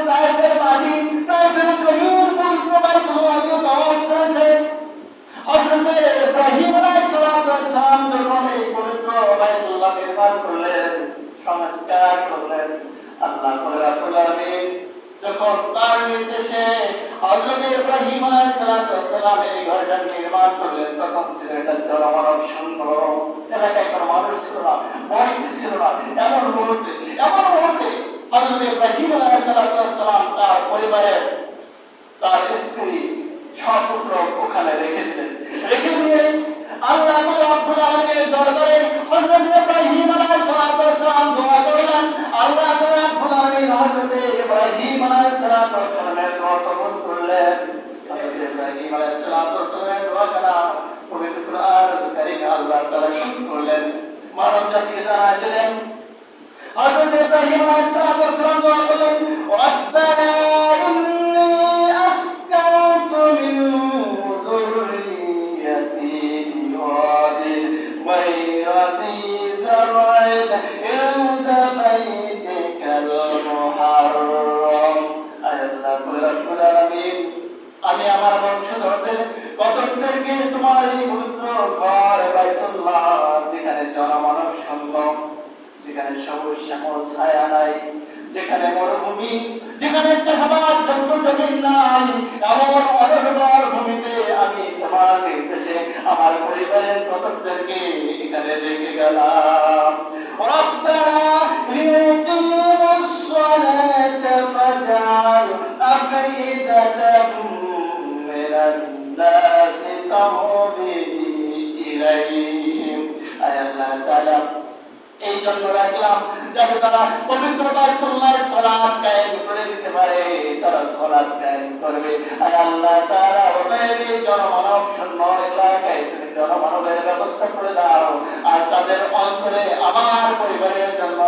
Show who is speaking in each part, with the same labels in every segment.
Speaker 1: তায়েফের মাটি, তায়েফের জমির পবিত্র বাইতুল্লাহকে তাওয়াফ করেছে। হযরত ইব্রাহিম আলাইহিস সালাম যখন এই পবিত্র বাইতুল্লাহ নির্মাণ করলেন, সংস্কার করলেন, আল্লাহ রাব্বুল আলামিন যখন তার নির্দেশে হযরত ইব্রাহিম আলাইহিস সালাম এই ঘরটা নির্মাণ করলেন, তখন ছিল এটা জনমানব শূন্য, এলাকায় কোনো মানুষ ছিল না, বসতি ছিল না। এমন মুহূর্তে হযরত ইব্রাহিম আলাইহিস সালাম তার পরিবারের, তার স্ত্রী, সপুত্র ওখানে রেখে দিয়ে আল্লাহ রাব্বুল আলামিনের দরবারে হযরত ইব্রাহিম আলাইহিস সালাম দোয়া করলেন। আল্লাহ রাব্বুল আলামিন হযরত ইব্রাহিম আলাইহিস সালামের দোয়া কবুল করলেন। হযরত ইব্রাহিম আলাইহিস সালামের দোয়া কালাম পবিত্র কুরআন কারীমে আল্লাহ তাআলা শুরু করলেন, মানব জাতিকে জানাই দিলেন। হযরত ইব্রাহিম আলাইহিস সালাম দোয়া করলেন, রাব্বানা ইন্নী আসকানতু মিন যুররিয়্যাতি বিওয়াদিন গায়রা যী যার'ইন ইনদা বাইতিকাল মুহাররম। আল্লাহ রাব্বুল আলামিন, আমি আমার বংশধরদের কতকদেরকে তোমার এই পবিত্র ঘর বাইতুল্লাহ, যেখানে জনমানব শূন্য, যেখানে সবুজ শ্যামল ছায়া নাই, যেখানে মরুভূমি, যেখানে চাষাবাদ যোগ্য জমি নাই, এমন অনুর্বর ভূমিতে আমি তোমার নির্দেশে আমার পরিবারের কতকদেরকে এখানে রেখে গেলাম। রব্বানা লিয়ুকিমুস সালাতা ফাজআল আফইদাতাম মিনান নাসি তাহদি ইলাইহিম। আয় আল্লাহ তাআলা, এই জন্য রাখলাম যাতে তারা পবিত্র বাইতুল্লাহর সালাত কায়েম করে দিতে পারে, তারা সালাত কায়েম করবে। আর আল্লাহ তাআলা ওদের জনমানব শূন্য এলাকায় তুমি জনমানবের ব্যবস্থা করে দাও, আর তাদের অন্তরে আমার পরিবারের জন্য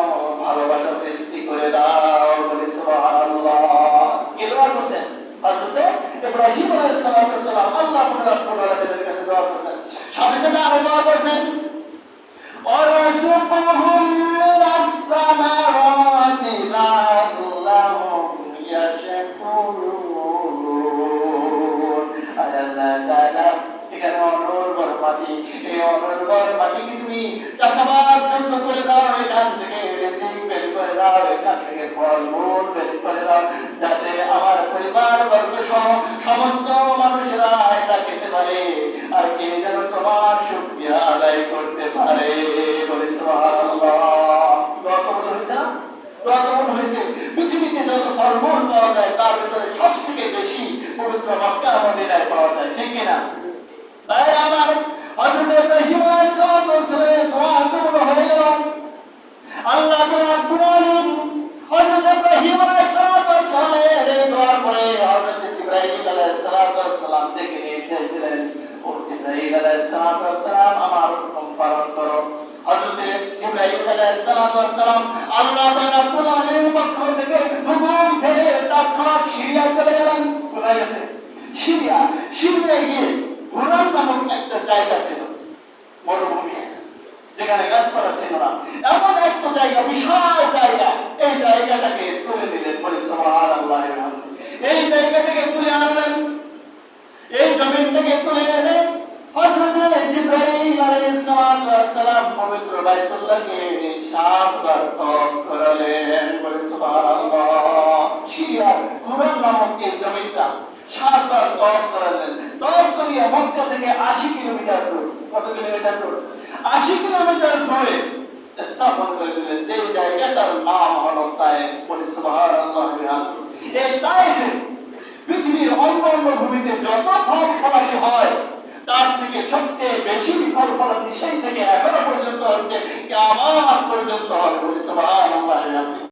Speaker 1: ভালোবাসা সৃষ্টি করে দাও। বলি সুবহানাল্লাহ। কি দোয়া করছেন হযরত ইব্রাহিম আলাইহিস সালাম? আল্লাহ রাব্বুল আলামিনের কাছে দোয়া করছেন, সাথে সাথে আরো দোয়া করছেন, وَارْزُقْهُم مِّنَ الثَّمَرَاتِ لَعَلَّهُمْ يَشْكُرُونَ। আল্লাহ তাআলা, এখানে অনুর্বর মাটি, এই অনুর্বর মাটিকে তুমি চাষাবাদ যোগ্য করে দাও, এখান থেকে রিজিক বের করে দাও, এখান থেকে ফলমূল বের করে দাও, যাতে আমার পরিবার বর্গ সহ সমস্ত মানুষেরা এটা খেতে পারে, আর কে যেন তোমার শুকরিয়া আদায় করতে পারে। বলে সুবহানাল্লাহ। দোয়া কবুল হয়েছে না? দোয়া কবুল হয়েছে। পৃথিবীতে যত ফলমূল পাওয়া যায় তার ভিতরে সবথেকে বেশি পবিত্র মক্কা মদিনায় পাওয়া যায়, ঠিক কিনা? তাই আমার হযরত ইব্রাহিম আলাইহিস সালামের দোয়া কবুল হয়ে গেল। আল্লাহ রাব্বুল আলামিন হযরত ইব্রাহিম আলাইহিস সালামের এই দোয়ার পরে হযরত ইব্রাহিম আলাইহিস সালাম থেকে নির্দেশ দিলেন, ও ইব্রাহিম আলাইহিস সালাম, আমার হুকুম পালন করো। হযরত ইব্রাহিম আলাইহিস সালাম আল্লাহ রাব্বুল আলামিনের পক্ষ থেকে হুকুম পেয়ে তৎক্ষণাৎ সিরিয়া চলে গেলেন। কোথায় গেছে? সিরিয়ায় গিয়ে হুরান নামক একটা জায়গা ছিল, মরুভূমি, যেখানে গাছপালা ছিল না, এমন একটা জায়গা, বিশাল জায়গা। এই জায়গাটাকে তুলে দিলেন। বলে সুবহানাল্লাহ। এই জায়গা থেকে তুলে আনলেন, এই জমিন থেকে তুলে এনে হযরত জিবরাইল আলাইহিস সালাম পবিত্র বাইতুল্লাহকে 7 বার তওয়াফ করালেন। বলে সুবহানাল্লাহ। সিরিয়ার হুরান নামক এই জমিটা 7 বার তওয়াফ করালেন। তওয়াফ করিয়া মক্কা থেকে 80 কিলোমিটার দূর, কত কিলোমিটার দূর? 80 কিলোমিটার দূরে স্থাপন করে দিলেন। এই জায়গাটার নাম হলো তায়েফ। বলে সুবহানাল্লাহ। এই তায়েফে পৃথিবীর অন্যান্য ভূমিতে যত ফল ফলাদি হয় তার থেকে সবচেয়ে বেশি ফল ফলাদি সেই থেকে এখনো পর্যন্ত হচ্ছে, কিয়ামত পর্যন্ত হবে। বলে সুবহানাল্লাহ।